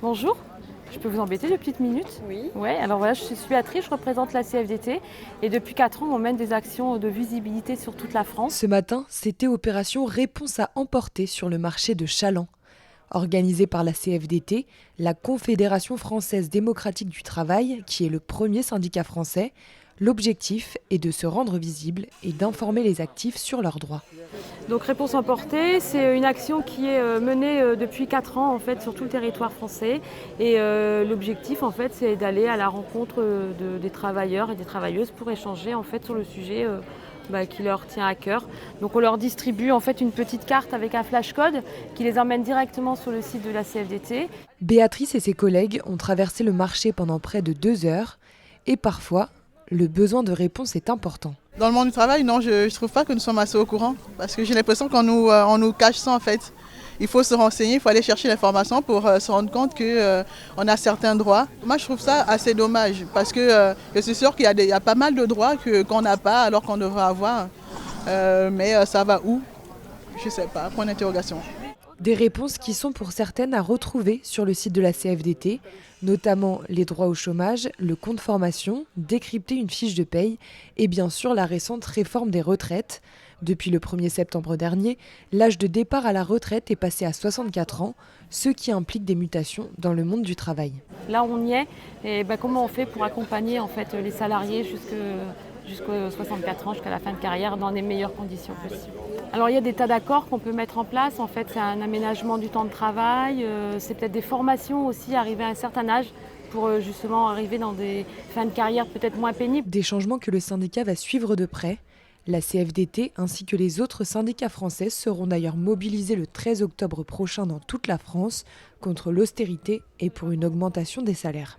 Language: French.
Bonjour, je peux vous embêter 2 petites minutes? Oui. Ouais, alors voilà, je suis Béatrice, je représente la CFDT et depuis 4 ans, on mène des actions de visibilité sur toute la France. Ce matin, c'était opération Réponse à emporter sur le marché de Chaland. Organisée par la CFDT, la Confédération française démocratique du travail, qui est le premier syndicat français, l'objectif est de se rendre visible et d'informer les actifs sur leurs droits. Donc Réponse Emportée, c'est une action qui est menée depuis 4 ans en fait sur tout le territoire français et l'objectif en fait c'est d'aller à la rencontre des travailleurs et des travailleuses pour échanger en fait sur le sujet qui leur tient à cœur. Donc on leur distribue en fait une petite carte avec un flashcode qui les emmène directement sur le site de la CFDT. Béatrice et ses collègues ont traversé le marché pendant près de 2 heures et parfois, le besoin de réponse est important. Dans le monde du travail, non, je ne trouve pas que nous sommes assez au courant. Parce que j'ai l'impression on nous cache ça en fait. Il faut se renseigner, il faut aller chercher l'information pour se rendre compte qu'on a certains droits. Moi, je trouve ça assez dommage parce que je suis sûre qu'il y a pas mal de droits qu'on n'a pas alors qu'on devrait avoir. Mais ça va où? Je ne sais pas, point d'interrogation. Des réponses qui sont pour certaines à retrouver sur le site de la CFDT, notamment les droits au chômage, le compte formation, décrypter une fiche de paye et bien sûr la récente réforme des retraites. Depuis le 1er septembre dernier, l'âge de départ à la retraite est passé à 64 ans, ce qui implique des mutations dans le monde du travail. Là on y est et comment on fait pour accompagner en fait les salariés jusqu'aux 64 ans, jusqu'à la fin de carrière, dans les meilleures conditions possibles. Alors il y a des tas d'accords qu'on peut mettre en place. En fait, c'est un aménagement du temps de travail, c'est peut-être des formations aussi, arriver à un certain âge pour justement arriver dans des fins de carrière peut-être moins pénibles. Des changements que le syndicat va suivre de près. La CFDT ainsi que les autres syndicats français seront d'ailleurs mobilisés le 13 octobre prochain dans toute la France contre l'austérité et pour une augmentation des salaires.